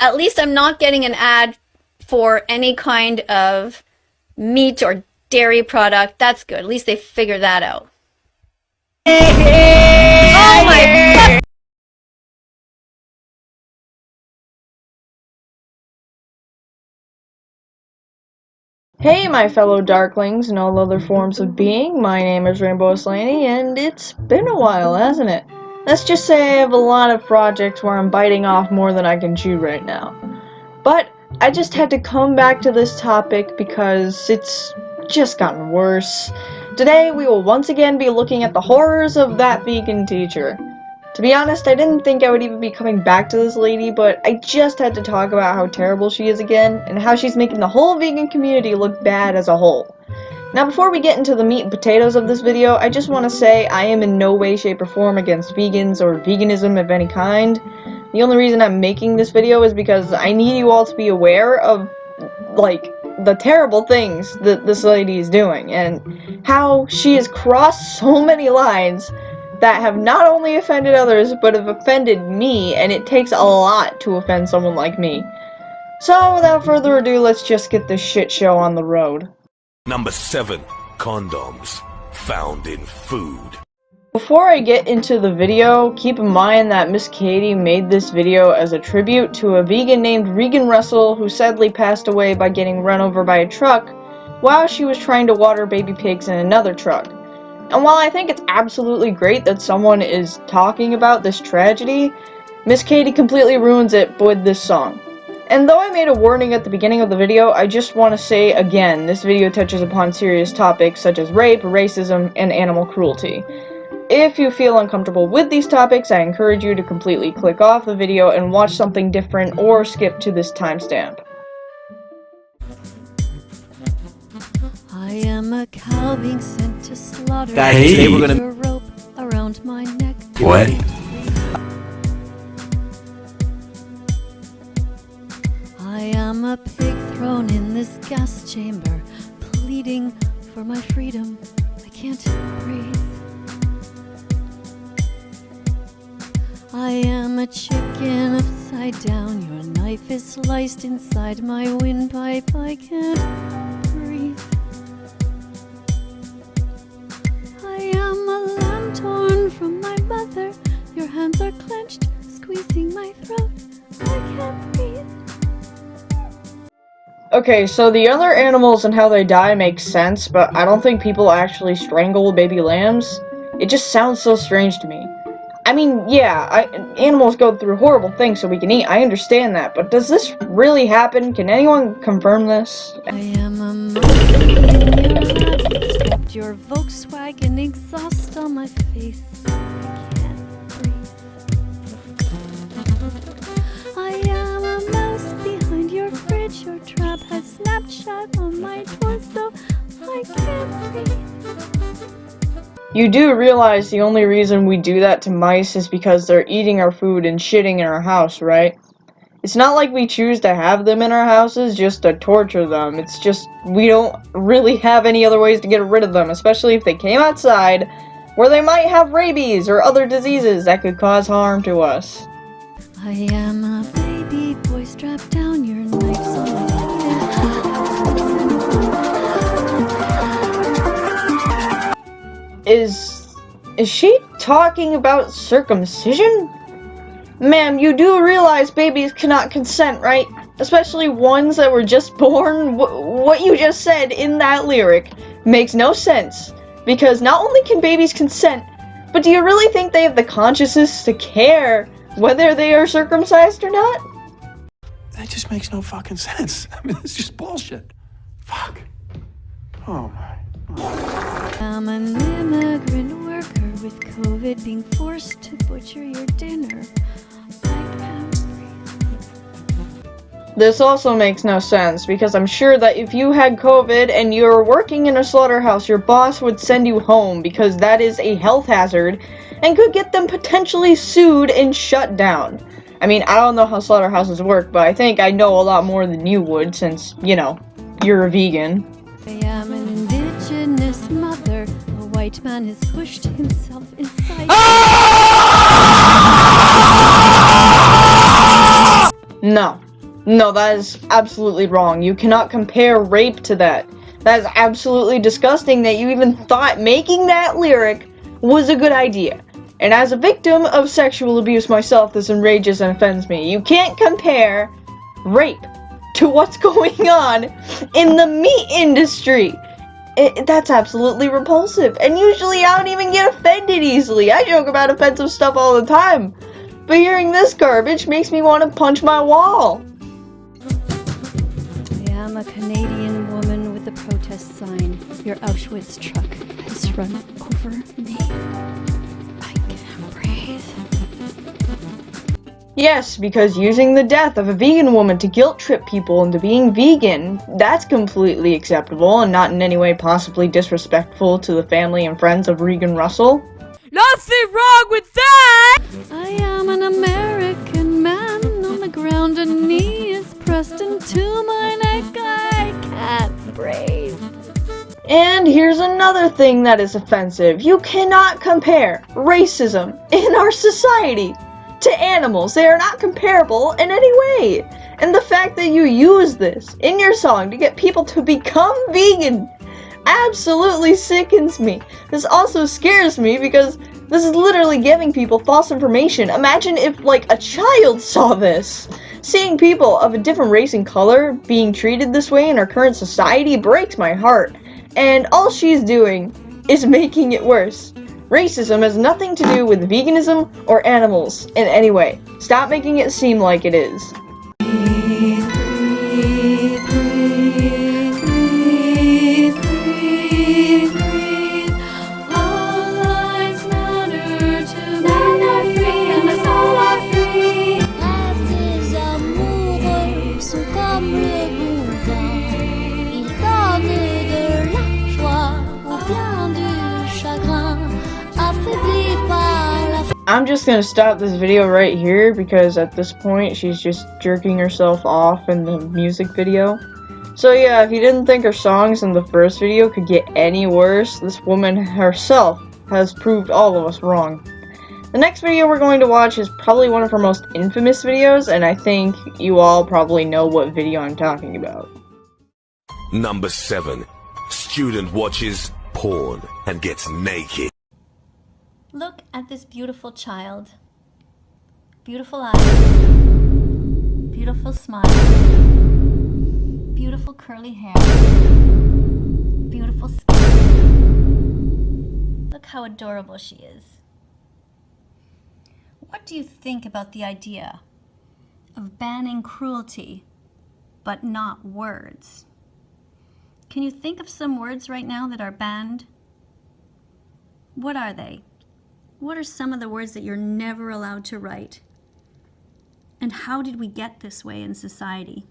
at least I'm not getting an ad for any kind of meat or dairy product. That's good. At least they figured that out. Oh my God. Hey my fellow darklings and all other forms of being, my name is Rainbow Slaney, and it's been a while, hasn't it? Let's just say I have a lot of projects where I'm biting off more than I can chew right now. But I just had to come back to this topic because it's just gotten worse. Today we will once again be looking at the horrors of That Vegan Teacher. To be honest, I didn't think I would even be coming back to this lady, but I just had to talk about how terrible she is again, and how she's making the whole vegan community look bad as a whole. Now before we get into the meat and potatoes of this video, I just want to say I am in no way, shape, or form against vegans or veganism of any kind. The only reason I'm making this video is because I need you all to be aware of, like, the terrible things that this lady is doing, and how she has crossed so many lines that have not only offended others, but have offended me, and it takes a lot to offend someone like me. So, without further ado, let's just get this shit show on the road. Number 7. Condoms found in food. Before I get into the video, keep in mind that Miss Katie made this video as a tribute to a vegan named Regan Russell who sadly passed away by getting run over by a truck while she was trying to water baby pigs in another truck. And while I think it's absolutely great that someone is talking about this tragedy, Miss Katie completely ruins it with this song. And though I made a warning at the beginning of the video, I just want to say again, this video touches upon serious topics such as rape, racism, and animal cruelty. If you feel uncomfortable with these topics, I encourage you to completely click off the video and watch something different or skip to this timestamp. I am a cow being sent to slaughter. Guys, today we're gonna a rope around my neck. What? I am a pig thrown in this gas chamber, pleading for my freedom. I can't breathe. I am a chicken upside down. Your knife is sliced inside my windpipe. I can't breathe. I am a lamb torn from my mother. Your hands are clenched, squeezing my throat. I can't breathe. Okay, so the other animals and how they die makes sense, but I don't think people actually strangle baby lambs. It just sounds so strange to me. I mean, yeah, animals go through horrible things so we can eat, I understand that, but does this really happen? Can anyone confirm this? I am a monkey in your lap, strapped your Volkswagen exhaust on my face. I can't breathe. I am a mouse behind your fridge, your trap has Snapchat on my torso. I can't breathe. You do realize the only reason we do that to mice is because they're eating our food and shitting in our house, right? It's not like we choose to have them in our houses just to torture them. It's just we don't really have any other ways to get rid of them, especially if they came outside where they might have rabies or other diseases that could cause harm to us. I am a baby boy strapped down, your knife's on my Is she talking about circumcision? Ma'am, you do realize babies cannot consent, right? Especially ones that were just born. What you just said in that lyric makes no sense. Because not only can babies consent, but do you really think they have the consciousness to care whether they are circumcised or not? That just makes no fucking sense. I mean, it's just bullshit. Fuck. Oh my. I'm an immigrant worker with COVID being forced to butcher your dinner. I can't breathe. This also makes no sense, because I'm sure that if you had COVID and you're working in a slaughterhouse, your boss would send you home because that is a health hazard and could get them potentially sued and shut down. I mean, I don't know how slaughterhouses work, but I think I know a lot more than you would since, you know, you're a vegan. I am an indigenous mother. A white man has pushed himself inside. No. No, that is absolutely wrong. You cannot compare rape to that. That is absolutely disgusting that you even thought making that lyric was a good idea. And as a victim of sexual abuse myself, this enrages and offends me. You can't compare rape to what's going on in the meat industry. That's absolutely repulsive. And usually I don't even get offended easily. I joke about offensive stuff all the time. But hearing this garbage makes me want to punch my wall. I am a Canadian woman with a protest sign. Your Auschwitz truck has run over me. I can't breathe. Yes, because using the death of a vegan woman to guilt trip people into being vegan, that's completely acceptable and not in any way possibly disrespectful to the family and friends of Regan Russell. Nothing wrong with that! I am an American man on the ground, a knee is pressed into my neck. I can't breathe. And here's another thing that is offensive. You cannot compare racism in our society to animals. They are not comparable in any way. And the fact that you use this in your song to get people to become vegan absolutely sickens me. This also scares me because this is literally giving people false information. Imagine if, like, a child saw this. Seeing people of a different race and color being treated this way in our current society breaks my heart. And all she's doing is making it worse. Racism has nothing to do with veganism or animals in any way. Stop making it seem like it is. I'm just gonna stop this video right here because at this point she's just jerking herself off in the music video. So yeah, if you didn't think her songs in the first video could get any worse, this woman herself has proved all of us wrong. The next video we're going to watch is probably one of her most infamous videos, and I think you all probably know what video I'm talking about. Number 7. Student watches porn and gets naked. Look at this beautiful child. Beautiful eyes. Beautiful smile. Beautiful curly hair. Beautiful skin. Look how adorable she is. What do you think about the idea of banning cruelty, but not words? Can you think of some words right now that are banned? What are they? What are some of the words that you're never allowed to write? And how did we get this way in society?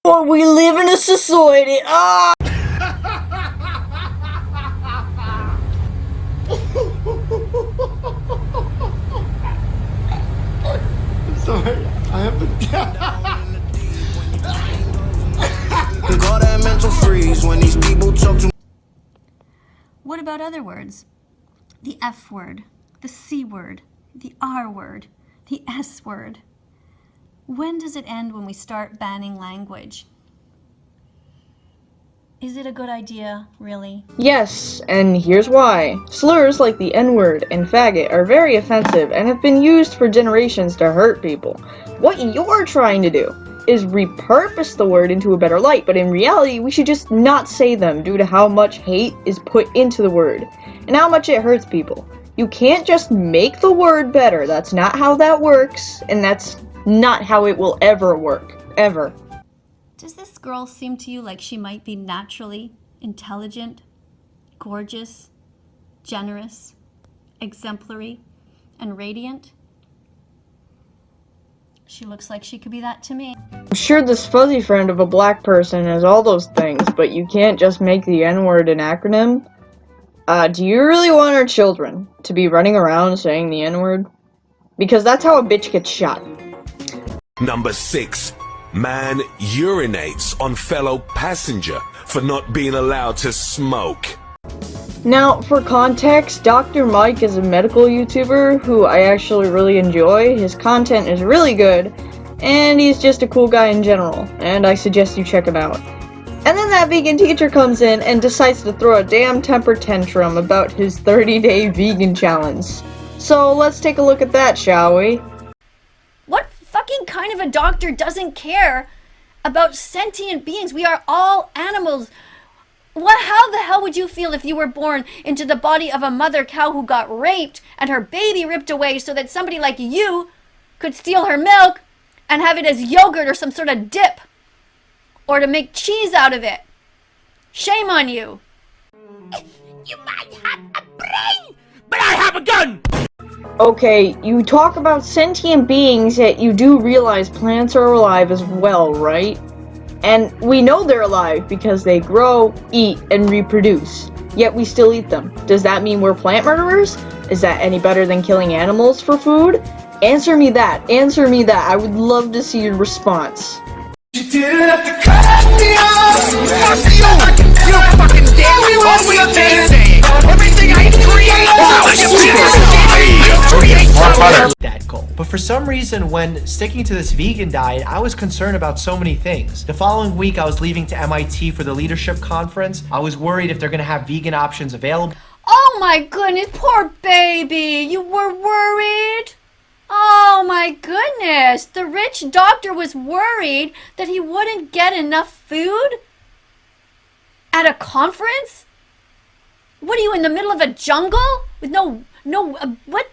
Or we live in a society. Ah! Sorry, I have to. What about other words? The F word, the C word, the R word, the S word. When does it end when we start banning language? Is it a good idea, really? Yes, and here's why. Slurs like the N-word and faggot are very offensive and have been used for generations to hurt people. What you're trying to do is repurpose the word into a better light, but in reality, we should just not say them due to how much hate is put into the word and how much it hurts people. You can't just make the word better. That's not how that works, and that's not how it will ever work. Ever. Does this girl seem to you like she might be naturally intelligent, gorgeous, generous, exemplary, and radiant? She looks like she could be that to me. I'm sure this fuzzy friend of a black person is all those things, but you can't just make the N-word an acronym. Do you really want our children to be running around saying the N-word? Because that's how a bitch gets shot. Number 6. Man urinates on fellow passenger for not being allowed to smoke. Now, for context, Dr. Mike is a medical YouTuber who I actually really enjoy. His content is really good, and he's just a cool guy in general, and I suggest you check him out. And then that vegan teacher comes in and decides to throw a damn temper tantrum about his 30-day vegan challenge. So let's take a look at that, shall we? What fucking kind of a doctor doesn't care about sentient beings? We are all animals. How the hell would you feel if you were born into the body of a mother cow who got raped and her baby ripped away so that somebody like you could steal her milk and have it as yogurt or some sort of dip? Or to make cheese out of it? Shame on you. You might have a brain, but I have a gun! Okay, you talk about sentient beings, yet you do realize plants are alive as well, right? And we know they're alive because they grow, eat, and reproduce. Yet we still eat them. Does that mean we're plant murderers? Is that any better than killing animals for food? Answer me that. Answer me that. I would love to see your response. You didn't have to cut me off! Fuck you! You fucking damn me! Always amazing! Everything I create! That goal. But for some reason, when sticking to this vegan diet, I was concerned about so many things. The following week, I was leaving to MIT for the leadership conference. I was worried if they're gonna have vegan options available. Oh my goodness, poor baby. You were worried? Oh my goodness. The rich doctor was worried that he wouldn't get enough food at a conference? What are you, in the middle of a jungle with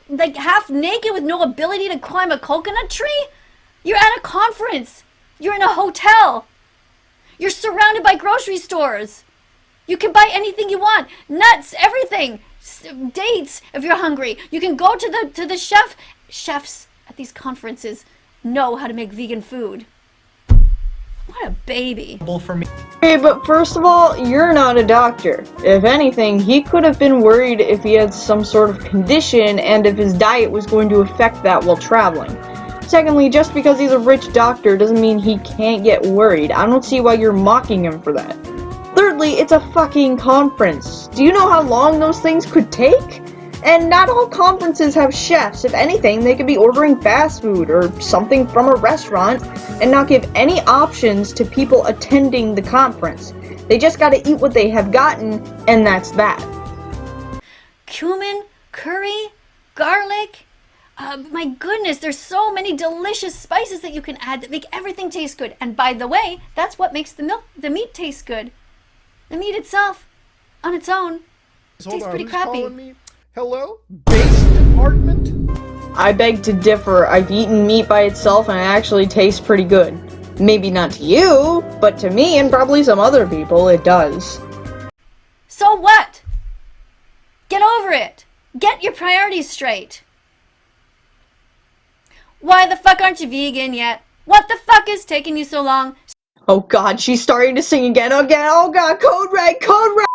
like half naked with no ability to climb a coconut tree? You're at a conference. You're in a hotel. You're surrounded by grocery stores. You can buy anything you want. Nuts, everything. Dates if you're hungry. You can go to the chef. Chefs at these conferences know how to make vegan food. What a baby. For me. Hey, but first of all, you're not a doctor. If anything, he could have been worried if he had some sort of condition and if his diet was going to affect that while traveling. Secondly, just because he's a rich doctor doesn't mean he can't get worried. I don't see why you're mocking him for that. Thirdly, it's a fucking conference. Do you know how long those things could take? And not all conferences have chefs. If anything, they could be ordering fast food or something from a restaurant and not give any options to people attending the conference. They just gotta eat what they have gotten, and that's that. Cumin, curry, garlic. My goodness, there's so many delicious spices that you can add that make everything taste good. And by the way, that's what makes the meat taste good. The meat itself, on its own, tastes pretty crappy. Hello? Base department? I beg to differ. I've eaten meat by itself and it actually tastes pretty good. Maybe not to you, but to me and probably some other people, it does. So what? Get over it. Get your priorities straight. Why the fuck aren't you vegan yet? What the fuck is taking you so long? Oh god, she's starting to sing again. Oh god, code red, code red!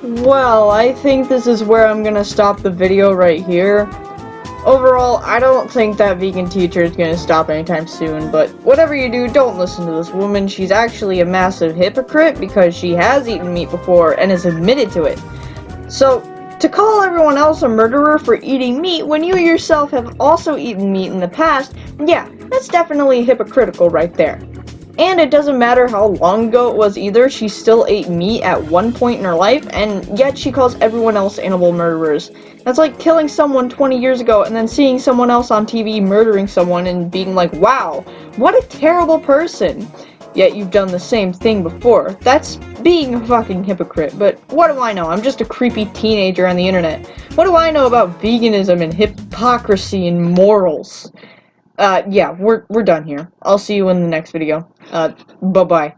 Well, I think this is where I'm gonna stop the video right here. Overall, I don't think that vegan teacher is gonna stop anytime soon, but whatever you do, don't listen to this woman. She's actually a massive hypocrite because she has eaten meat before and has admitted to it. So, to call everyone else a murderer for eating meat when you yourself have also eaten meat in the past, yeah, that's definitely hypocritical right there. And it doesn't matter how long ago it was either, she still ate meat at one point in her life, and yet she calls everyone else animal murderers. That's like killing someone 20 years ago and then seeing someone else on TV murdering someone and being like, wow, what a terrible person. Yet you've done the same thing before. That's being a fucking hypocrite, but what do I know? I'm just a creepy teenager on the internet. What do I know about veganism and hypocrisy and morals? Yeah, we're done here. I'll see you in the next video. Bye-bye.